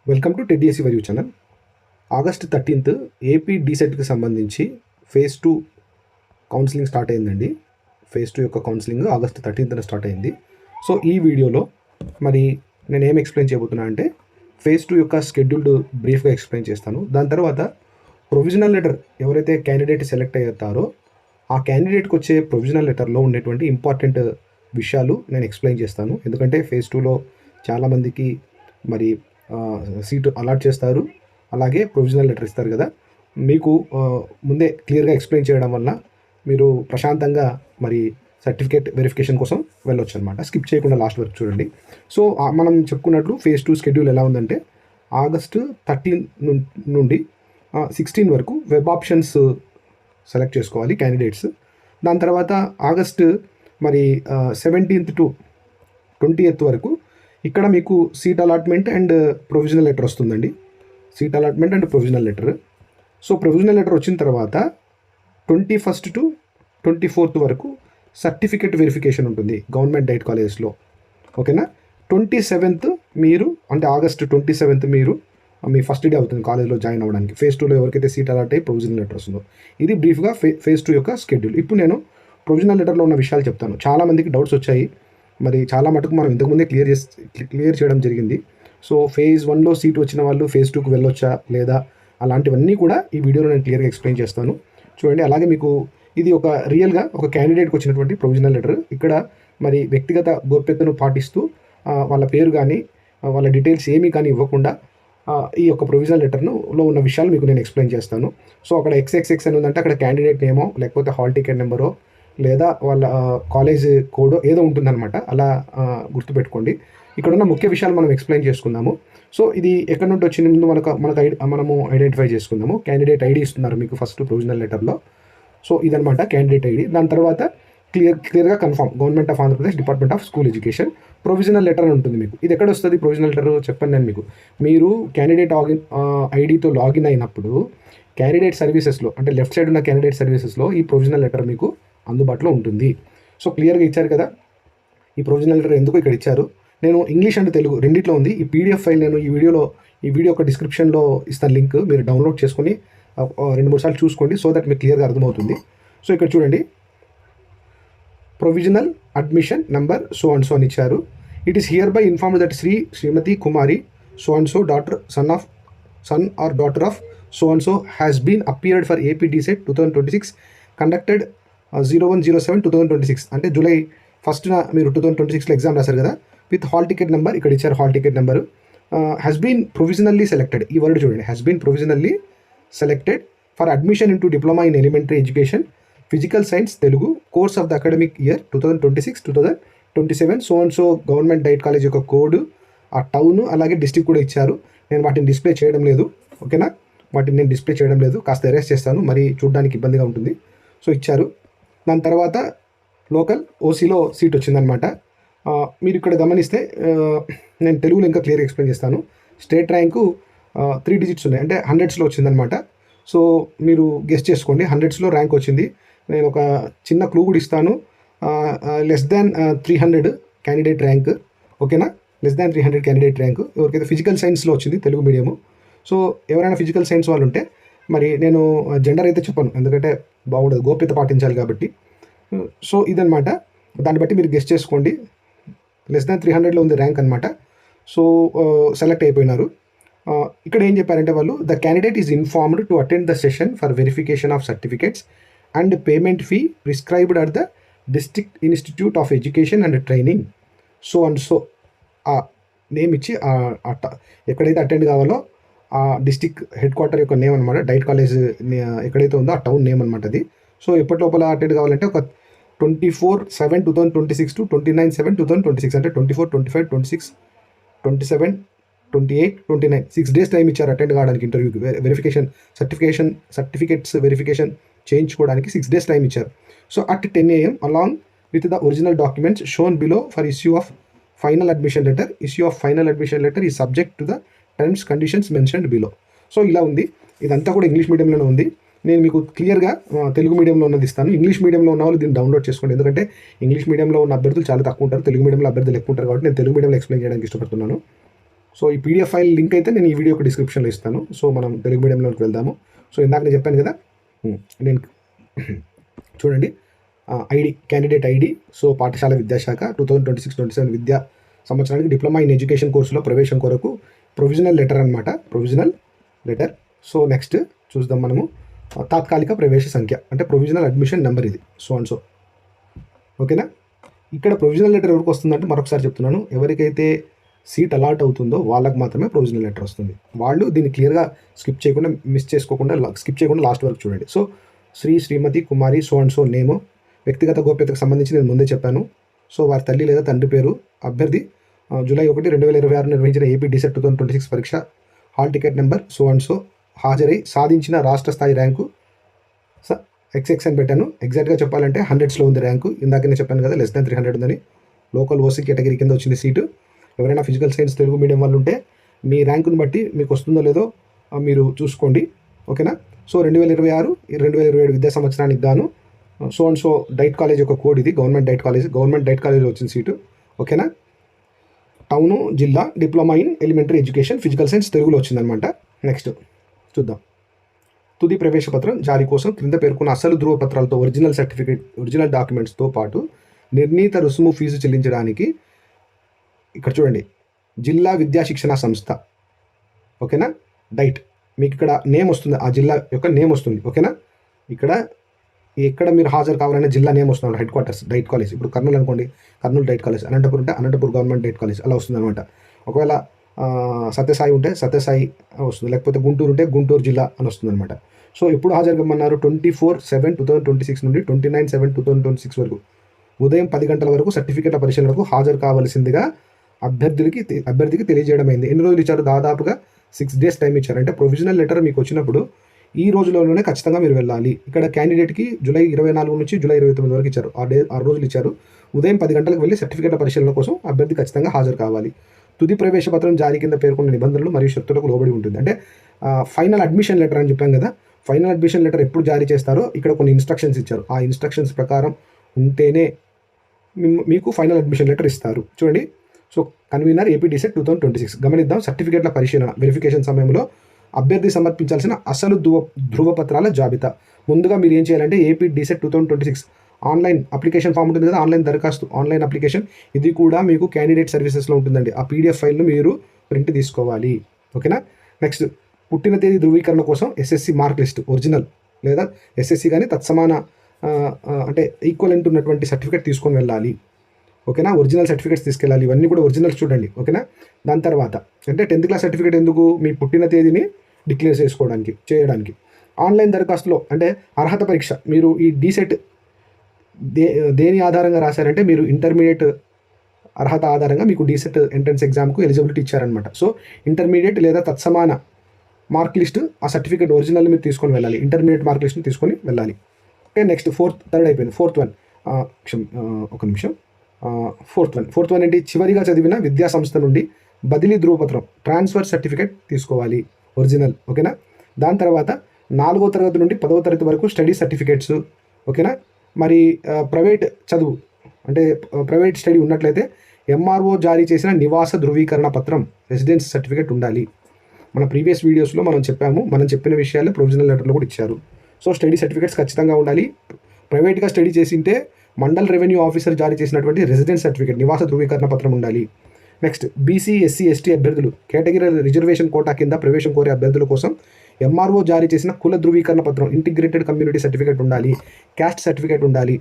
Welcome to టెడ్డిఎస్సి review channel. August 13th AP డీసెట్కి సంబంధించి ఫేజ్ 2 కౌన్సిలింగ్ స్టార్ట్ అయిందండి. ఫేజ్ 2 యొక్క కౌన్సిలింగ్ ఆగస్ట్ 13th స్టార్ట్ అయింది. సో ఈ వీడియోలో మరి నేను ఏం ఎక్స్ప్లెయిన్ చేయబోతున్నా అంటే ఫేజ్ 2 యొక్క షెడ్యూల్డ్ బ్రీఫ్గా ఎక్స్ప్లెయిన్ చేస్తాను. దాని తర్వాత ప్రొవిజనల్ లెటర్ ఎవరైతే క్యాండిడేట్ సెలెక్ట్ అవుతారో ఆ క్యాండిడేట్కి వచ్చే ప్రొవిజనల్ లెటర్లో ఉండేటువంటి ఇంపార్టెంట్ విషయాలు నేను ఎక్స్ప్లెయిన్ చేస్తాను. ఎందుకంటే ఫేజ్ 2లో చాలామందికి మరి సీటు అలాట్ చేస్తారు, అలాగే ప్రొవిజనల్ లెటర్ ఇస్తారు కదా. మీకు ముందే క్లియర్గా ఎక్స్ప్లెయిన్ చేయడం వల్ల మీరు ప్రశాంతంగా మరి సర్టిఫికేట్ వెరిఫికేషన్ కోసం వెళ్ళొచ్చు అనమాట. స్కిప్ చేయకుండా లాస్ట్ వరకు చూడండి. సో మనం చెప్పుకున్నట్లు ఫేజ్ 2 షెడ్యూల్ ఎలా ఉందంటే ఆగస్టు 13 నుండి 16 వరకు వెబ్ ఆప్షన్స్ సెలెక్ట్ చేసుకోవాలి క్యాండిడేట్స్. దాని తర్వాత ఆగస్టు మరి 17th to 20th వరకు ఇక్కడ మీకు seat allotment and provisional letter వస్తుందండి. Seat allotment and provisional letter. So provisional letter వచ్చిన తర్వాత 21st to 24th వరకు సర్టిఫికేట్ వెరిఫికేషన్ ఉంటుంది గవర్నమెంట్ డైట్ కాలేజెస్లో. ఓకేనా. 27th మీరు అంటే ఆగస్ట్ 27th మీరు మీ ఫస్ట్ డే అవుతుంది కాలేజ్లో జాయిన్ అవ్వడానికి. ఫేజ్ 2లో ఎవరికైతే సీట్ అలాట్ అయ్యి ప్రొవిజనల్ లెటర్ వస్తుందో. ఇది బ్రీఫ్గా ఫేజ్ 2 యొక్క షెడ్యూల్. ఇప్పుడు నేను ప్రొవిజనల్ లెటర్లో ఉన్న విషయాలు చెప్తాను. చాలామందికి డౌట్స్ వచ్చాయి. మరి చాలా మటుకు మనం ఇంతకుముందే క్లియర్ చేయడం జరిగింది. సో ఫేజ్ 1లో సీట్ వచ్చిన వాళ్ళు ఫేజ్ 2కి వెళ్ళొచ్చా లేదా అలాంటివన్నీ కూడా ఈ వీడియోలో నేను క్లియర్గా ఎక్స్ప్లెయిన్ చేస్తాను. చూడండి. అలాగే మీకు ఇది ఒక రియల్గా ఒక క్యాండిడేట్కి వచ్చినటువంటి ప్రొవిజనల్ లెటర్. ఇక్కడ మరి వ్యక్తిగత గోప్యతను పాటిస్తూ వాళ్ళ పేరు కానీ వాళ్ళ డీటెయిల్స్ ఏమీ కానీ ఇవ్వకుండా ఈ యొక్క ప్రొవిజనల్ లెటర్లో ఉన్న విషయాలు మీకు నేను ఎక్స్ప్లెయిన్ చేస్తాను. సో అక్కడ XXX అని ఉందంటే అక్కడ క్యాండిడేట్ నేమో లేకపోతే హాల్ టికెట్ నెంబరో లేదా వాళ్ళ కాలేజ్ కోడో ఏదో ఉంటుందన్నమాట. అలా గుర్తుపెట్టుకోండి. ఇక్కడ ఉన్న ముఖ్య విషయాలు మనం ఎక్స్ప్లెయిన్ చేసుకుందాము. సో ఇది ఎక్కడి నుండి వచ్చింది ముందు మనము ఐడెంటిఫై చేసుకుందాము. క్యాండిడేట్ ఐడి ఇస్తున్నారు మీకు ఫస్ట్ ప్రొవిజనల్ లెటర్లో. సో ఇదనమాట క్యాండిడేట్ ఐడి. దాని తర్వాత క్లియర్గా confirm government of Andhra Pradesh department of school education provisional letter అని ఉంటుంది మీకు. ఇది ఎక్కడ వస్తుంది ప్రొవిజనల్ లెటర్ చెప్పండి నేను మీకు. మీరు క్యాండిడేట్ ఐడితో లాగిన్ అయినప్పుడు క్యాండిడేట్ సర్వీసెస్లో అంటే లెఫ్ట్ సైడ్ ఉన్న క్యాండిడేట్ సర్వీసెస్లో ఈ ప్రొవిజనల్ లెటర్ మీకు అందుబాటులో ఉంటుంది. సో క్లియర్గా ఇచ్చారు కదా. ఈ ప్రొవిజనల్ లెటర్ ఎందుకు ఇక్కడ ఇచ్చారు. నేను ఇంగ్లీష్ అండ్ తెలుగు రెండిట్లో ఉంది. ఈ PDF ఫైల్ నేను ఈ వీడియో యొక్క డిస్క్రిప్షన్లో ఇస్తాను లింక్. మీరు డౌన్లోడ్ చేసుకొని 2-3 సార్లు చూసుకోండి. సో దట్ మీకు క్లియర్గా అర్థమవుతుంది. సో ఇక్కడ చూడండి. Provisional admission number so and so అని ఇచ్చారు. It is hereby informed that Shrimati Kumari so and so son or daughter of so and so has been appeared for AP DSET 2026 conducted 01/07/2026 అంటే July 1st మీరు 2026లో exam రాశారు కదా. With hall ticket number ఇక్కడ ఇచ్చారు. Hall ticket number has been provisionally selected. ఈ word చూడండి. Has been provisionally selected for admission into diploma in elementary education physical science Telugu course of the academic year 2026-2027 so and so government DIET college యొక్క code, ఆ town అలాగే district కూడా ఇచ్చారు. నేను వాటిని display చేయడం లేదు. ఓకేనా. వాటిని నేను డిస్ప్లే చేయడం లేదు. కాస్త ఎరేస్ చేస్తాను, మరి చూడడానికి ఇబ్బందిగా ఉంటుంది. సో ఇచ్చారు. దాని తర్వాత లోకల్ OCలో సీట్ వచ్చిందనమాట. మీరు ఇక్కడ గమనిస్తే నేను తెలుగులో ఇంకా క్లియర్గా ఎక్స్ప్లెయిన్ చేస్తాను. స్టేట్ ర్యాంకు 3 digits ఉన్నాయి, అంటే 100sలో వచ్చిందనమాట. సో మీరు గెస్ చేసుకోండి. 100sలో ర్యాంక్ వచ్చింది. నేను ఒక చిన్న క్లూ కూడా ఇస్తాను. Less than 300 candidate rank. ఓకేనా. Less than 300 candidate rank. ఎవరికైతే ఫిజికల్ సైన్స్లో వచ్చింది తెలుగు మీడియము. సో ఎవరైనా ఫిజికల్ సైన్స్ వాళ్ళు ఉంటే మరి నేను జెండర్ అయితే చెప్పను, ఎందుకంటే బాగుండదు, గోప్యత పాటించాలి కాబట్టి. సో ఇదనమాట. దాన్ని బట్టి మీరు గెస్ట్ చేసుకోండి. లెస్ దాన్ 300లో ఉంది ర్యాంక్ అనమాట. సో సెలెక్ట్ అయిపోయినారు. ఇక్కడ ఏం చెప్పారంటే వాళ్ళు the candidate is informed to attend the session for verification of certificates and payment fee prescribed at the district institute of education and training so and so ఆ name ఇచ్చి ఎక్కడైతే attend కావాలో ఆ డిస్టిక్ హెడ్ క్వార్టర్ యొక్క name అనమాట. Diet college ఎక్కడైతే ఉందో ఆ టౌన్ నేమ్ అనమాట అది. సో ఎప్పటి లోపల అటెండ్ కావాలంటే ఒక 24/7/2026 to 29/7/2026 అంటే 24, 25, 26, 27, 28, 29 6 days టైం ఇచ్చారు అటెండ్ కావడానికి ఇంటర్వ్యూకి. వెరిఫికేషన్ సర్టిఫికేట్స్ వెరిఫికేషన్ చేయించుకోవడానికి 6 days టైం ఇచ్చారు. So at 10 AM along with the original documents shown below for issue of final admission letter ఈ subject to the terms conditions mentioned below. So ఇలా ఉంది. ఇదంతా కూడా ఇంగ్లీష్ మీడియంలోనే ఉంది. నేను మీకు క్లియర్గా తెలుగు మీడియంలో ఉన్నది ఇస్తాను. ఇంగ్లీష్ మీడియంలో ఉన్న వాళ్ళు దీన్ని డౌన్లోడ్ చేసుకోండి. ఎందుకంటే ఇంగ్లీష్ మీడియంలో ఉన్న అభ్యర్థులు చాలా తక్కువ ఉంటారు, తెలుగు మీడియంలో అభ్యర్థులు ఎక్కువ ఉంటారు. కాబట్టి నేను తెలుగు మీడియంలో ఎక్స్ప్లెయిన్ చేయడానికి ఇష్టపడుతున్నాను. సో ఈ పీడిఎఫ్ ఫైల్ లింక్ అయితే నేను ఈ వీడియోకి డిస్క్రిప్షన్లో ఇస్తాను. సో మనం తెలుగు మీడియంలోకి వెళ్దాము. సో ఇందాక నేను చెప్పాను కదా, నేను చూడండి ఐడి, క్యాండిడేట్ ఐడి. సో పాఠశాల విద్యాశాఖ 2026-27 విద్యా సంవత్సరానికి డిప్లొమా ఇన్ ఎడ్యుకేషన్ కోర్సులో ప్రవేశం కొరకు ప్రొవిజనల్ లెటర్ అనమాట, ప్రొవిజనల్ లెటర్. సో నెక్స్ట్ చూద్దాం మనము తాత్కాలిక ప్రవేశ సంఖ్య, అంటే ప్రొవిజనల్ అడ్మిషన్ నెంబర్ ఇది, సో అండ్ సో. ఓకేనా. ఇక్కడ ప్రొవిజనల్ లెటర్ ఎవరికి వస్తుందంటే మరొకసారి చెప్తున్నాను, ఎవరికైతే సీట్ అలాట్ అవుతుందో వాళ్ళకి మాత్రమే ప్రొవిజనల్ లెటర్ వస్తుంది. వాళ్ళు దీన్ని క్లియర్గా స్కిప్ చేయకుండా, మిస్ చేసుకోకుండా, స్కిప్ చేయకుండా లాస్ట్ వరకు చూడండి. So Srimati Kumari so and so name, వ్యక్తిగత గోప్యతకు సంబంధించి నేను ముందే చెప్పాను. సో వారి తల్లి లేదా తండ్రి పేరు, అభ్యర్థి జూలై 1, 2026 నిర్వహించిన ఏపీ డిసెట్ 2026 పరీక్ష hall ticket number so and so, హాజరై సాధించిన రాష్ట్ర స్థాయి ర్యాంకు XX అని పెట్టాను. ఎగ్జాక్ట్గా చెప్పాలంటే 100స్లో ఉంది ర్యాంకు. ఇందాక నేను చెప్పాను కదా లెస్ దాన్ 300 ఉందని. లోకల్ ఓసీ కేటగిరీ కింద వచ్చింది సీటు. ఎవరైనా ఫిజికల్ సైన్స్ తెలుగు మీడియం వాళ్ళు ఉంటే మీ ర్యాంకుని బట్టి మీకు వస్తుందో లేదో మీరు చూసుకోండి. ఓకేనా. సో 2026-2027 విద్యా సంవత్సరానికి గాను so and so diet college యొక్క కోడ్ ఇది, గవర్నమెంట్ డైట్ కాలేజ్లో వచ్చిన సీటు. ఓకేనా. టౌను, జిల్లా, diploma in elementary education physical science తెలుగులో వచ్చిందనమాట. నెక్స్ట్ చూద్దాం. తుది ప్రవేశపత్రం జారీ కోసం క్రింద పేర్కొన్న అసలు ధృవపత్రాలతో ఒరిజినల్ డాక్యుమెంట్స్తో పాటు నిర్ణీత రుసుము ఫీజు చెల్లించడానికి ఇక్కడ చూడండి, జిల్లా విద్యా శిక్షణ సంస్థ. ఓకేనా. డైట్ మీకు ఇక్కడ నేమ్ వస్తుంది, ఆ జిల్లా యొక్క నేమ్ వస్తుంది. ఓకేనా. ఇక్కడ మీరు హాజరు కావాలనే జిల్లా నేమ్ వస్తుంది, హెడ్ క్వార్టర్స్ డైట్ కాలేజ్. ఇప్పుడు కర్నూలు అనుకోండి, కర్నూలు డైట్ కాలేజ్. అనంతపురం ఉంటే అనంతపురం గవర్నమెంట్ డైట్ కాలేజ్, అలా వస్తుంది అనమాట. ఒకవేళ సత్యసాయి ఉంటే సత్యసాయి వస్తుంది, లేకపోతే గుంటూరు ఉంటే గుంటూరు జిల్లా అని వస్తుంది అనమాట. సో ఎప్పుడు హాజరు కమ్మన్నారు? 24/7/2026 నుండి 29/7/2026 వరకు ఉదయం 10 గంటల వరకు సర్టిఫికేట్ల పరిశీలనకు హాజరు కావాల్సిందిగా అభ్యర్థికి తెలియజేయడమైంది. ఎన్ని రోజులు ఇచ్చారు? దాదాపుగా 6 days టైం ఇచ్చారు. అంటే ప్రొవిజనల్ లెటర్ మీకు వచ్చినప్పుడు ఈ రోజుల్లోనే ఖచ్చితంగా మీరు వెళ్ళాలి. ఇక్కడ క్యాండిడేట్కి జూలై 24 నుంచి జూలై 29 వరకు ఇచ్చారు, 6 రోజులు ఇచ్చారు. ఉదయం 10 గంటలకు వెళ్ళి సర్టిఫికేట్ల పరిశీలన కోసం అభ్యర్థి ఖచ్చితంగా హాజరు కావాలి. తుది ప్రవేశపత్రం జారీ కింద పేర్కొన్న నిబంధనలు మరియు షరతులకు లోబడి ఉంటుంది. అంటే ఫైనల్ అడ్మిషన్ లెటర్ అని చెప్పాం కదా, ఫైనల్ అడ్మిషన్ లెటర్ ఎప్పుడు జారీ చేస్తారో ఇక్కడ కొన్ని ఇన్స్ట్రక్షన్స్ ఇచ్చారు. ఆ ఇన్స్ట్రక్షన్స్ ప్రకారం ఉంటేనే మీకు ఫైనల్ అడ్మిషన్ లెటర్ ఇస్తారు. చూడండి. So convener AP DSET 2026. గమనిద్దాం. సర్టిఫికేట్ల పరిశీలన వెరిఫికేషన్ సమయంలో అభ్యర్థి సమర్పించాల్సిన అసలు ధృవపత్రాల జాబితా. ముందుగా మీరు ఏం చేయాలంటే AP DSET 2026 online application form ఉంటుంది కదా, ఆన్లైన్ దరఖాస్తు, ఆన్లైన్ అప్లికేషన్, ఇది కూడా మీకు క్యాండిడేట్ సర్వీసెస్లో ఉంటుందండి. ఆ పీడిఎఫ్ ఫైల్ను మీరు ప్రింట్ తీసుకోవాలి. ఓకేనా. నెక్స్ట్ పుట్టిన తేదీ ధృవీకరణ కోసం ఎస్ఎస్సి మార్క్ లిస్ట్ ఒరిజినల్ లేదా ఎస్ఎస్సి కానీ తత్సమాన అంటే ఈక్వలెంట్ ఉన్నటువంటి సర్టిఫికేట్ తీసుకొని వెళ్ళాలి. ఓకేనా. ఒరిజినల్ సర్టిఫికేట్స్ తీసుకెళ్ళాలి. ఇవన్నీ కూడా ఒరిజినల్స్ చూడండి. ఓకేనా. దాని తర్వాత అంటే 10th క్లాస్ సర్టిఫికేట్ ఎందుకు? మీ పుట్టిన తేదీని డిక్లేర్ చేయడానికి. ఆన్లైన్ దరఖాస్తులో అంటే అర్హత పరీక్ష, మీరు ఈ డీసెట్ దేని ఆధారంగా రాశారంటే మీరు ఇంటర్మీడియట్ అర్హత ఆధారంగా మీకు డీసెట్ ఎంట్రన్స్ ఎగ్జామ్కు ఎలిజిబిలిటీ ఇచ్చారనమాట. సో ఇంటర్మీడియట్ లేదా తత్సమాన మార్క్ లిస్ట్, ఆ సర్టిఫికేట్ ఒరిజినల్ మీరు తీసుకొని వెళ్ళాలి. ఇంటర్మీడియట్ మార్క్ లిస్ట్ని తీసుకొని వెళ్ళాలి. ఓకే. నెక్స్ట్ థర్డ్ అయిపోయింది. ఫోర్త్ వన్ ఏంటి? చివరిగా చదివిన విద్యా సంస్థ నుండి బదిలీ ధృవపత్రం, ట్రాన్స్ఫర్ సర్టిఫికేట్ తీసుకోవాలి ఒరిజినల్. ఓకేనా. దాని తర్వాత 4వ తరగతి నుండి 10వ తరగతి వరకు స్టడీ సర్టిఫికేట్స్. ఓకేనా. మరి ప్రైవేట్ చదువు అంటే ప్రైవేట్ స్టడీ ఉన్నట్లయితే ఎంఆర్ఓ జారీ చేసిన నివాస ధృవీకరణ పత్రం, రెసిడెన్స్ సర్టిఫికేట్ ఉండాలి. మన ప్రీవియస్ వీడియోస్లో మనం చెప్పిన విషయాలు ప్రొవిజనల్ లెటర్లో కూడా ఇచ్చారు. సో స్టడీ సర్టిఫికేట్స్ ఖచ్చితంగా ఉండాలి. ప్రైవేట్గా స్టడీ చేసింటే మండల్ రెవెన్యూ ఆఫీసర్ జారీ చేసినటువంటి రెసిడెన్స్ సర్టిఫికేట్, నివాస ధృవీకరణ పత్రం ఉండాలి. నెక్స్ట్ బీసీ, ఎస్సీ, ఎస్టీ అభ్యర్థులు కేటగిరీ రిజర్వేషన్ కోటా కింద ప్రవేశం కోరే అభ్యర్థుల కోసం ఎంఆర్ఓ జారీ చేసిన కుల ధృవీకరణ పత్రం, ఇంటిగ్రేటెడ్ కమ్యూనిటీ సర్టిఫికేట్ ఉండాలి. క్యాస్ట్ సర్టిఫికేట్ ఉండాలి.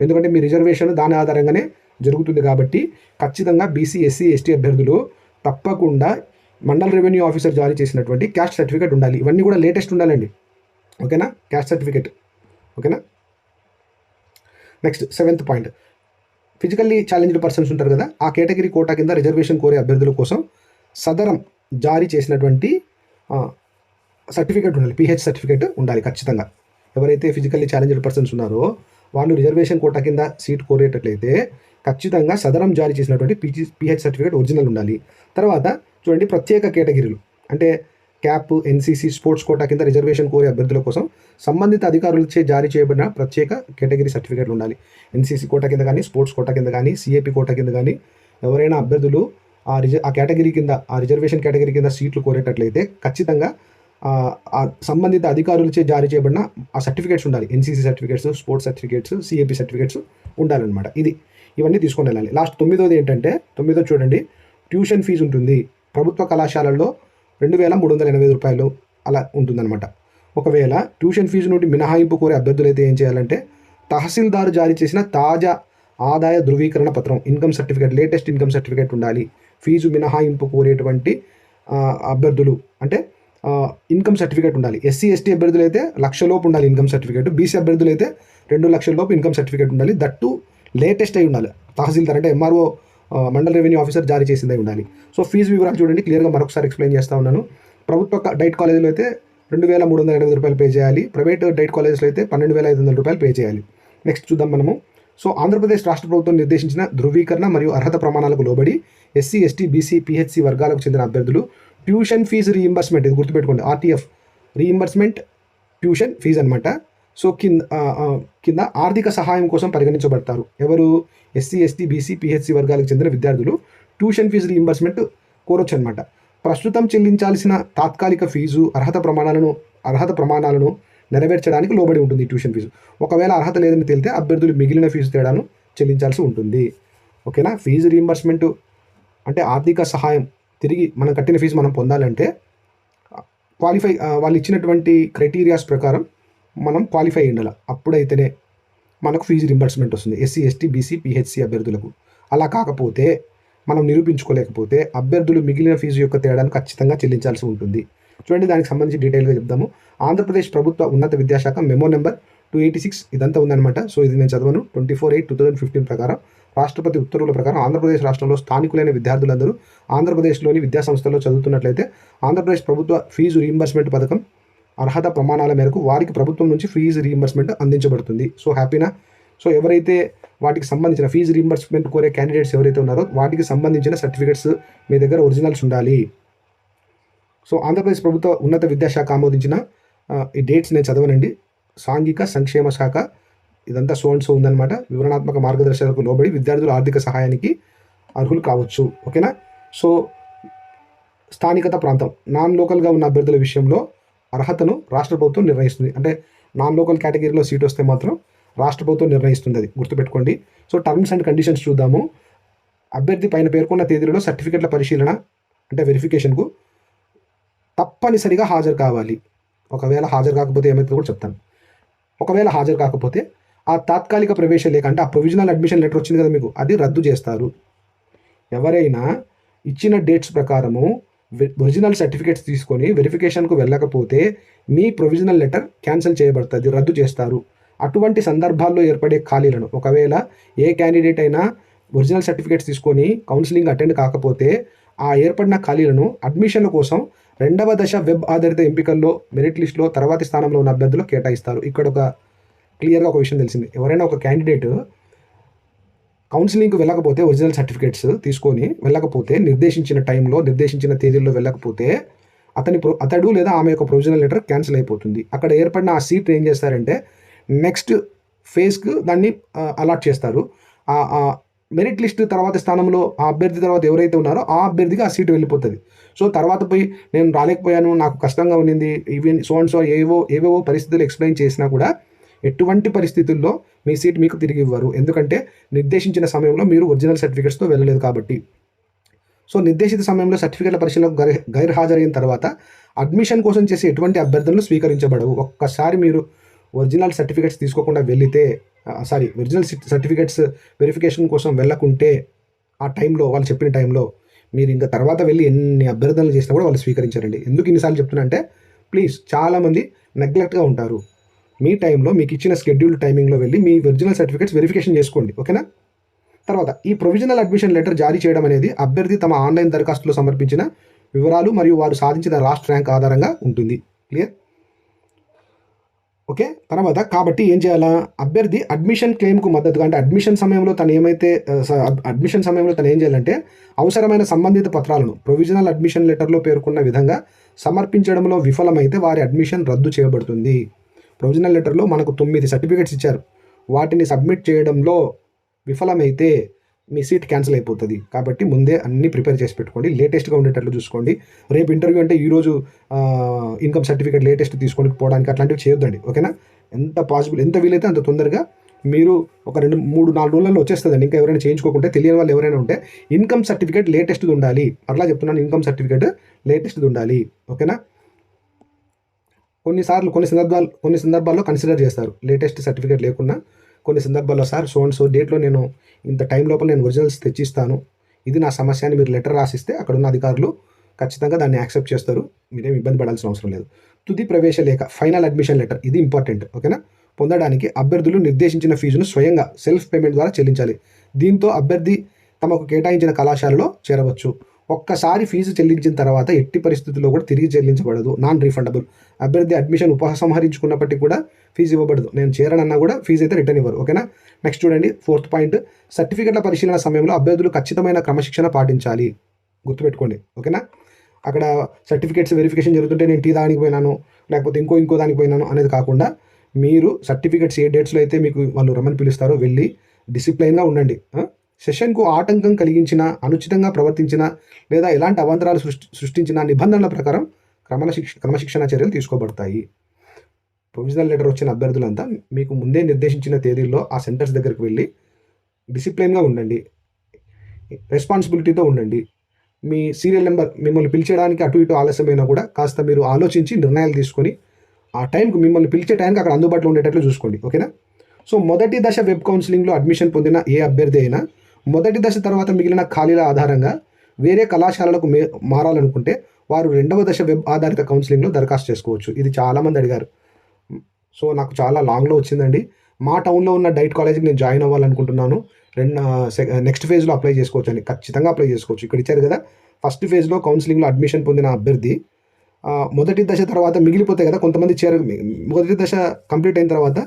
ఎందుకంటే మీ రిజర్వేషన్ దాని ఆధారంగానే జరుగుతుంది కాబట్టి ఖచ్చితంగా బీసీ, ఎస్సీ, ఎస్టీ అభ్యర్థులు తప్పకుండా మండల్ రెవెన్యూ ఆఫీసర్ జారీ చేసినటువంటి క్యాస్ట్ సర్టిఫికేట్ ఉండాలి. ఇవన్నీ కూడా లేటెస్ట్ ఉండాలండి. ఓకేనా. Caste certificate. ఓకేనా. Next 7th point, physically challenged persons ఉంటారు కదా, ఆ కేటగిరీ కోటా కింద రిజర్వేషన్ కోరే అభ్యర్థుల కోసం సదరం జారీ చేసినటువంటి సర్టిఫికేట్ ఉండాలి. పిహెచ్ సర్టిఫికేట్ ఉండాలి ఖచ్చితంగా. ఎవరైతే ఫిజికల్లీ ఛాలెంజ్డ్ పర్సన్స్ ఉన్నారో వాళ్ళు రిజర్వేషన్ కోటా కింద సీట్ కోరేటట్లయితే ఖచ్చితంగా సదరం జారీ చేసినటువంటి పిహెచ్ సర్టిఫికేట్ ఒరిజినల్ ఉండాలి. తర్వాత చూడండి, ప్రత్యేక కేటగిరీలు అంటే క్యాప్, ఎన్సీసీ, స్పోర్ట్స్ కోటా కింద రిజర్వేషన్ కోరే అభ్యర్థుల కోసం సంబంధిత అధికారులచే జారీ చేయబడిన ప్రత్యేక కేటగిరీ సర్టిఫికేట్లు ఉండాలి. ఎన్సీసీ కోటా కింద కానీ, స్పోర్ట్స్ కోటా కింద కానీ, సిఏపి కోటా కింద కానీ ఎవరైనా అభ్యర్థులు ఆ కేటగిరీ కింద, ఆ రిజర్వేషన్ కేటగిరీ కింద సీట్లు కోరేటట్లయితే ఖచ్చితంగా ఆ సంబంధిత అధికారులచే జారీ చేయబడిన ఆ సర్టిఫికేట్స్ ఉండాలి. NCC certificates, sports certificates, CAP certificates ఉండాలన్నమాట. ఇవన్నీ తీసుకొని వెళ్ళాలి. లాస్ట్ 9వ ఏంటంటే, 9వ చూడండి, ట్యూషన్ ఫీజు ఉంటుంది. ప్రభుత్వ కళాశాలల్లో రూ. 2,380 అలా ఉంటుందన్నమాట. ఒకవేళ ట్యూషన్ ఫీజు నుండి మినహాయింపు కోరే అభ్యర్థులు అయితే ఏం చేయాలంటే, తహసీల్దారు జారీ చేసిన తాజా ఆదాయ ధృవీకరణ పత్రం, income certificate, latest income certificate ఉండాలి. ఫీజు మినహాయింపు కోరేటువంటి అభ్యర్థులు అంటే ఇన్కమ్ సర్టిఫికేట్ ఉండాలి. ఎస్సీ ఎస్టీ అభ్యర్థులు అయితే 1,00,000 లోపు ఉండాలి ఇన్కమ్ సర్టిఫికేట్. బీసీ అభ్యర్థులు అయితే 2,00,000 లోపు ఇన్కమ్ సర్టిఫికేట్ ఉండాలి. దట్టు లేటెస్ట్ అయి ఉండాలి. తహసీల్దార్ అంటే ఎంఆర్ఓ, మండల రెవెన్యూ ఆఫీసర్ జారీ చేసిందే ఉండాలి. సో ఫీజు వివరాలు చూడండి, క్లియర్గా మరొకసారి ఎక్స్ప్లెయిన్ చేస్తూ ఉన్నాను. ప్రభుత్వ డైట్ కాలేజీలో అయితే రూ. 2,380 పే చేయాలి. ప్రైవేట్ డైట్ కాలేజెస్లో అయితే రూ. 12,500 పే చేయాలి. నెక్స్ట్ చూద్దాం మనము. సో ఆంధ్రప్రదేశ్ రాష్ట్ర ప్రభుత్వం నిర్దేశించిన ధృవీకరణ మరియు అర్హత ప్రమాణాలకు లోబడి ఎస్సీ ఎస్టీ బీసీ పిహెచ్సి వర్గాలకు చెందిన అభ్యర్థులు ట్యూషన్ ఫీజు రీయింబర్స్మెంట్, ఇది గుర్తుపెట్టుకోండి, ఆర్టీఎఫ్ రీయింబర్స్మెంట్ ట్యూషన్ ఫీజు అనమాట. సో కింద ఆర్థిక సహాయం కోసం పరిగణించబడతారు. ఎవరు? ఎస్సీ ఎస్టీ బీసీ పిహెచ్సి వర్గాలకు చెందిన విద్యార్థులు ట్యూషన్ ఫీజు రీయింబర్స్మెంట్ కోరొచ్చు అనమాట. ప్రస్తుతం చెల్లించాల్సిన తాత్కాలిక ఫీజు అర్హత ప్రమాణాలను నెరవేర్చడానికి లోబడి ఉంటుంది ట్యూషన్ ఫీజు. ఒకవేళ అర్హత లేదని తేలితే అభ్యర్థులు మిగిలిన ఫీజు తేడాను చెల్లించాల్సి ఉంటుంది. ఓకేనా? ఫీజు రీయింబర్స్మెంట్ అంటే ఆర్థిక సహాయం, తిరిగి మనం కట్టిన ఫీజు మనం పొందాలంటే క్వాలిఫై, వాళ్ళు ఇచ్చినటువంటి క్రైటీరియాస్ ప్రకారం మనం క్వాలిఫై అయ్యిండాలి. అప్పుడైతేనే మనకు ఫీజు రీయింబర్స్మెంట్ వస్తుంది ఎస్సీ ఎస్టీ బీసీ పిహెచ్సి అభ్యర్థులకు. అలా కాకపోతే, మనం నిరూపించుకోలేకపోతే అభ్యర్థులు మిగిలిన ఫీజు యొక్క తేడాను ఖచ్చితంగా చెల్లించాల్సి ఉంటుంది. చూడండి, దానికి సంబంధించి డీటెయిల్గా చెప్దాము. ఆంధ్రప్రదేశ్ ప్రభుత్వ ఉన్నత విద్యాశాఖ మెమో నెంబర్ 286 ఇదంతా ఉందన్నమాట. సో ఇది నేను చదవను. 24/8/2015 ప్రకారం రాష్ట్రపతి ఉత్తర్వుల ప్రకారం ఆంధ్రప్రదేశ్ రాష్ట్రంలో స్థానికులైన విద్యార్థులందరూ ఆంధ్రప్రదేశ్లోని విద్యాసంస్థల్లో చదువుతున్నట్లయితే ఆంధ్రప్రదేశ్ ప్రభుత్వ ఫీజు రీయింబర్స్మెంట్ పథకం అర్హత ప్రమాణాల మేరకు వారికి ప్రభుత్వం నుంచి ఫీజు రీయింబర్స్మెంట్ అందించబడుతుంది. సో హ్యాపీనా? సో ఎవరైతే వాటికి సంబంధించిన ఫీజు రీయింబర్స్మెంట్ కోరే క్యాండిడేట్స్ ఎవరైతే ఉన్నారో వాటికి సంబంధించిన సర్టిఫికేట్స్ మీ దగ్గర ఒరిజినల్స్ ఉండాలి. సో ఆంధ్రప్రదేశ్ ప్రభుత్వ ఉన్నత విద్యాశాఖ ఆమోదించిన ఈ డేట్స్ నేను చదవనండి. సాంఘిక సంక్షేమ శాఖ ఇదంతా సో ఉందన్నమాట. వివరణాత్మక మార్గదర్శకాలకు లోబడి విద్యార్థులు ఆర్థిక సహాయానికి అర్హులు కావచ్చు. ఓకేనా? సో స్థానికత ప్రాంతం, నాన్ లోకల్గా ఉన్న అభ్యర్థుల విషయంలో అర్హతను రాష్ట్ర ప్రభుత్వం నిర్ణయిస్తుంది. అంటే నాన్ లోకల్ కేటగిరీలో సీట్ వస్తే మాత్రం రాష్ట్ర ప్రభుత్వం నిర్ణయిస్తుంది, అది గుర్తుపెట్టుకోండి. సో టర్మ్స్ అండ్ కండిషన్స్ చూద్దాము. అభ్యర్థి పైన పేర్కొన్న తేదీలలో సర్టిఫికెట్ల పరిశీలన అంటే వెరిఫికేషన్కు తప్పనిసరిగా హాజరు కావాలి. ఒకవేళ హాజరు కాకపోతే ఏమవుతుందో కూడా చెప్తాను. ఒకవేళ హాజరు కాకపోతే ఆ తాత్కాలిక ప్రవేశ లేఖ అంటే ఆ ప్రొవిజనల్ అడ్మిషన్ లెటర్ వచ్చింది కదా మీకు, అది రద్దు చేస్తారు. ఎవరైనా ఇచ్చిన డేట్స్ ప్రకారము ఒరిజినల్ సర్టిఫికేట్స్ తీసుకొని వెరిఫికేషన్కు వెళ్ళకపోతే మీ ప్రొవిజనల్ లెటర్ క్యాన్సిల్ చేయబడుతుంది, రద్దు చేస్తారు. అటువంటి సందర్భాల్లో ఏర్పడే ఖాళీలను, ఒకవేళ ఏ క్యాండిడేట్ అయినా ఒరిజినల్ సర్టిఫికేట్స్ తీసుకొని కౌన్సిలింగ్ అటెండ్ కాకపోతే ఆ ఏర్పడిన ఖాళీలను అడ్మిషన్ల కోసం 2వ దశ వెబ్ ఆధారిత ఎంపికల్లో మెరిట్ లిస్టులో తర్వాతి స్థానంలో ఉన్న అభ్యర్థులు కేటాయిస్తారు. ఇక్కడ క్లియర్గా ఒక విషయం తెలిసింది. ఎవరైనా ఒక క్యాండిడేట్ కౌన్సిలింగ్కి వెళ్ళకపోతే, ఒరిజినల్ సర్టిఫికేట్స్ తీసుకొని వెళ్ళకపోతే, నిర్దేశించిన టైంలో నిర్దేశించిన తేదీల్లో వెళ్ళకపోతే అతడు లేదా ఆమె యొక్క ప్రొవిజనల్ లెటర్ క్యాన్సిల్ అయిపోతుంది. అక్కడ ఏర్పడిన ఆ సీట్ ఏం చేస్తారంటే నెక్స్ట్ ఫేజ్కి దాన్ని అలాట్ చేస్తారు. మెరిట్ లిస్ట్ తర్వాత స్థానంలో ఆ అభ్యర్థి తర్వాత ఎవరైతే ఉన్నారో ఆ అభ్యర్థికి ఆ సీటు వెళ్ళిపోతుంది. సో తర్వాత పోయి నేను రాలేకపోయాను, నాకు కష్టంగా ఉండింది, ఈవెన్ సో ఏవేవో పరిస్థితులు ఎక్స్ప్లెయిన్ చేసినా కూడా ఎటువంటి పరిస్థితుల్లో మీ సీట్ మీకు తిరిగి ఇవ్వరు. ఎందుకంటే నిర్దేశించిన సమయంలో మీరు ఒరిజినల్ సర్టిఫికేట్స్తో వెళ్ళలేదు కాబట్టి. సో నిర్దేశిత సమయంలో సర్టిఫికేట్ల పరిశీలనకు గైర్హాజరైన తర్వాత అడ్మిషన్ కోసం చేసే ఎటువంటి అభ్యర్థనలు స్వీకరించబడవు. ఒక్కసారి మీరు ఒరిజినల్ సర్టిఫికేట్స్ తీసుకోకుండా వెళితే, ఒరిజినల్ సర్టిఫికేట్స్ వెరిఫికేషన్ కోసం వెళ్ళకుంటే ఆ టైంలో, వాళ్ళు చెప్పిన టైంలో మీరు ఇంకా తర్వాత వెళ్ళి ఎన్ని అభ్యర్థనలు చేసినా కూడా వాళ్ళు స్వీకరించారండి. ఎందుకు ఇన్నిసార్లు చెప్తున్నా అంటే, ప్లీజ్, చాలామంది నెగ్లెక్ట్గా ఉంటారు. మీ టైంలో మీకు ఇచ్చిన షెడ్యూల్డ్ టైమింగ్లో వెళ్ళి మీ ఒరిజినల్ సర్టిఫికేట్స్ వెరిఫికేషన్ చేసుకోండి. ఓకేనా? తర్వాత ఈ ప్రొవిజనల్ అడ్మిషన్ లెటర్ జారీ చేయడం అనేది అభ్యర్థి తమ ఆన్లైన్ దరఖాస్తులో సమర్పించిన వివరాలు మరియు వారు సాధించిన రాష్ట్ర ర్యాంక్ ఆధారంగా ఉంటుంది. క్లియర్? ఓకే. తర్వాత కాబట్టి ఏం చేయాలా? అభ్యర్థి అడ్మిషన్ క్లెయిమ్కు మద్దతుగా, అంటే అడ్మిషన్ సమయంలో తను ఏం చేయాలంటే అవసరమైన సంబంధిత పత్రాలను ప్రొవిజనల్ అడ్మిషన్ లెటర్లో పేర్కొన్న విధంగా సమర్పించడంలో విఫలమైతే వారి అడ్మిషన్ రద్దు చేయబడుతుంది. ప్రొవిజనల్ లెటర్లో మనకు 9 సర్టిఫికేట్స్ ఇచ్చారు. వాటిని సబ్మిట్ చేయడంలో విఫలమైతే మీ సీట్ క్యాన్సిల్ అయిపోతుంది. కాబట్టి ముందే అన్నీ ప్రిపేర్ చేసి పెట్టుకోండి. లేటెస్ట్గా ఉండేటట్లు చూసుకోండి. రేపు ఇంటర్వ్యూ అంటే ఈరోజు ఇన్కమ్ సర్టిఫికేట్ లేటెస్ట్ తీసుకొని పోవడానికి అట్లాంటివి చేయొద్దండి. ఓకేనా? ఎంత వీలైతే అంత తొందరగా మీరు ఒక 2, 3, 4 రోజులలో వచ్చేస్తుందండి. ఇంకా ఎవరైనా చేయించుకోకుంటే, తెలియని వాళ్ళు ఎవరైనా ఉంటే ఇన్కమ్ సర్టిఫికేట్ లేటెస్ట్ది ఉండాలి. అట్లా చెప్తున్నాను, ఇన్కమ్ సర్టిఫికేట్ లేటెస్ట్ది ఉండాలి. ఓకేనా? కొన్ని సందర్భాల్లో కన్సిడర్ చేస్తారు. లేటెస్ట్ సర్టిఫికేట్ లేకున్నా కొన్ని సందర్భాల్లో, సార్ సో అండ్ సో డేట్లో నేను ఇంత టైం లోపల నేను ఒరిజినల్స్ తెచ్చిస్తాను, ఇది నా సమస్య అని మీరు లెటర్ రాసిస్తే అక్కడ ఉన్న అధికారులు ఖచ్చితంగా దాన్ని యాక్సెప్ట్ చేస్తారు. మీరేం ఇబ్బంది పడాల్సిన అవసరం లేదు. తుది ప్రవేశ లేఖ, ఫైనల్ అడ్మిషన్ లెటర్, ఇది ఇంపార్టెంట్. ఓకేనా? పొందడానికి అభ్యర్థులు నిర్దేశించిన ఫీజును స్వయంగా సెల్ఫ్ పేమెంట్ ద్వారా చెల్లించాలి. దీంతో అభ్యర్థి తమకు కేటాయించిన కళాశాలలో చేరవచ్చు. ఒక్కసారి ఫీజు చెల్లించిన తర్వాత ఎట్టి పరిస్థితుల్లో కూడా తిరిగి చెల్లించబడదు. Non refundable. అభ్యర్థి అడ్మిషన్ ఉపసంహరించుకున్నప్పటికీ కూడా ఫీజు ఇవ్వబడదు. నేను చేరనన్నా కూడా ఫీజు అయితే రిటర్న్ ఇవ్వరు. ఓకేనా? నెక్స్ట్ చూడండి, 4th పాయింట్, సర్టిఫికెట్ల పరిశీలన సమయంలో అభ్యర్థులు ఖచ్చితమైన క్రమశిక్షణ పాటించాలి. గుర్తుపెట్టుకోండి. ఓకేనా? అక్కడ సర్టిఫికేట్స్ వెరిఫికేషన్ జరుగుతుంటే నేను టీ దానికి పోయినాను, లేకపోతే ఇంకో దానికి పోయినాను అనేది కాకుండా, మీరు సర్టిఫికేట్స్ ఏ డేట్స్లో అయితే మీకు వాళ్ళు రమ్మని పిలుస్తారో వెళ్ళి డిసిప్లైన్గా ఉండండి. సెషన్కు ఆటంకం కలిగించిన, అనుచితంగా ప్రవర్తించిన లేదా ఎలాంటి అవాంతరాలు సృష్టించిన నిబంధనల ప్రకారం క్రమశిక్షణ చర్యలు తీసుకోబడతాయి. ప్రొవిజనల్ లెటర్ వచ్చిన అభ్యర్థులంతా మీకు ముందే నిర్దేశించిన తేదీల్లో ఆ సెంటర్స్ దగ్గరికి వెళ్ళి డిసిప్లైన్గా ఉండండి, రెస్పాన్సిబిలిటీతో ఉండండి. మీ సీరియల్ నెంబర్ మిమ్మల్ని పిలిచేయడానికి అటు ఇటు ఆలస్యమైనా కూడా కాస్త మీరు ఆలోచించి నిర్ణయాలు తీసుకొని ఆ టైంకి మిమ్మల్ని పిలిచే టైంకి అక్కడ అందుబాటులో ఉండేటట్లు చూసుకోండి. ఓకేనా? సో మొదటి దశ వెబ్ కౌన్సిలింగ్లో అడ్మిషన్ పొందిన ఏ అభ్యర్థి అయినా మొదటి దశ తర్వాత మిగిలిన ఖాళీల ఆధారంగా వేరే కళాశాలలకు మారాలనుకుంటే వారు 2వ దశ వెబ్ ఆధారిత కౌన్సిలింగ్లో దరఖాస్తు చేసుకోవచ్చు. ఇది చాలామంది అడిగారు. సో నాకు చాలా లాంగ్లో వచ్చిందండి. మా టౌన్లో ఉన్న డైట్ కాలేజ్కి నేను జాయిన్ అవ్వాలనుకుంటున్నాను, నెక్స్ట్ ఫేజ్లో అప్లై చేసుకోవచ్చు అని. ఖచ్చితంగా అప్లై చేసుకోవచ్చు. ఇక్కడ ఇచ్చారు కదా, ఫస్ట్ ఫేజ్లో కౌన్సిలింగ్లో అడ్మిషన్ పొందిన అభ్యర్థి మొదటి దశ తర్వాత మిగిలిపోతాయి కదా కొంతమంది, మొదటి దశ కంప్లీట్ అయిన తర్వాత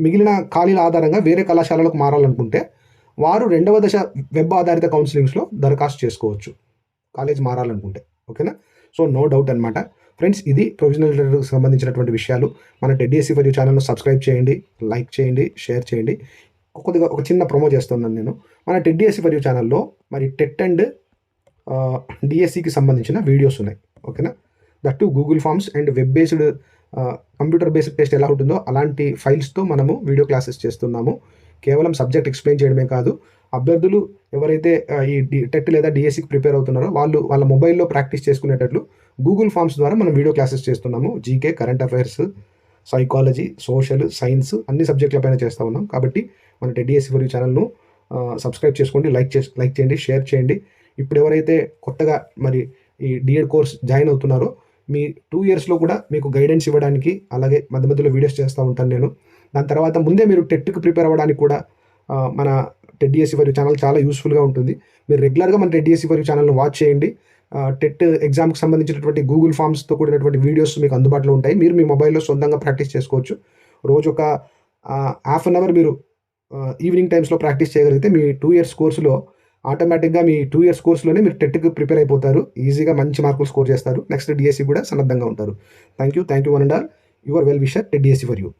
మిగిలిన ఖాళీల ఆధారంగా వేరే కళాశాలలకు మారాలనుకుంటే వారు 2వ దశ వెబ్ ఆధారిత కౌన్సిలింగ్స్లో దరఖాస్తు చేసుకోవచ్చు, కాలేజ్ మారాలనుకుంటే. ఓకేనా? సో నో డౌట్ అనమాట ఫ్రెండ్స్. ఇది ప్రొవిజనల్ లెటర్కి సంబంధించినటువంటి విషయాలు. మన TEDSC ఫర్ యూ ఛానల్ను సబ్స్క్రైబ్ చేయండి, లైక్ చేయండి, షేర్ చేయండి. కొద్దిగా ఒక చిన్న ప్రమో చేస్తున్నాను నేను. మన TEDSC ఫర్ యూ ఛానల్లో మరి టెట్ అండ్ DSCకి సంబంధించిన వీడియోస్ ఉన్నాయి. ఓకేనా? That Google forms and web based computer based test ఎలా ఉంటుందో అలాంటి ఫైల్స్తో మనము వీడియో క్లాసెస్ చేస్తున్నాము. కేవలం సబ్జెక్ట్ ఎక్స్ప్లెయిన్ చేయడమే కాదు, అభ్యర్థులు ఎవరైతే ఈ టెట్ లేదా DSCకి ప్రిపేర్ అవుతున్నారో వాళ్ళ మొబైల్లో ప్రాక్టీస్ చేసుకునేటట్లు గూగుల్ ఫామ్స్ ద్వారా మనం వీడియో క్లాసెస్ చేస్తున్నాము. GK, current affairs, psychology, social, science అన్ని సబ్జెక్టులపైన చేస్తూ ఉన్నాం. కాబట్టి మన TEDSC ఫర్ యూ ఛానల్ను సబ్స్క్రైబ్ చేసుకోండి, లైక్ చేయండి, షేర్ చేయండి. ఇప్పుడు ఎవరైతే కొత్తగా మరి ఈ DED కోర్స్ జాయిన్ అవుతున్నారో మీ 2 ఇయర్స్లో కూడా మీకు గైడెన్స్ ఇవ్వడానికి, అలాగే మధ్య మధ్యలో వీడియోస్ చేస్తూ ఉంటాను నేను. దాని తర్వాత ముందే మీరు టెట్కి ప్రిపేర్ అవ్వడానికి కూడా మన TEDSC ఫర్ యూ ఛానల్ చాలా యూస్ఫుల్గా ఉంటుంది. మీరు రెగ్యులర్గా మన TEDSC ఫర్ యూ ఛానల్ను వాచ్ చేయండి. టెట్ ఎగ్జామ్కి సంబంధించినటువంటి గూగుల్ ఫామ్స్తో కూడినటువంటి వీడియోస్ మీకు అందుబాటులో ఉంటాయి. మీరు మీ మొబైల్లో సొంతంగా ప్రాక్టీస్ చేసుకోవచ్చు. రోజు ఒక హాఫ్ అన్ అవర్ మీరు ఈవినింగ్ టైమ్స్లో ప్రాక్టీస్ చేయగలిగితే మీ 2 ఇయర్స్ కోర్సులో ఆటోమేటిక్గా మీ 2 ఇయర్స్ కోర్సులోనే మీరు టెట్కి ప్రిపేర్ అయిపోతారు. ఈజీగా మంచి మార్కులు స్కోర్ చేస్తారు. నెక్స్ట్ DSC కూడా సన్నద్ధంగా ఉంటారు. Thank you one and all. Your well wisher TEDSC for you.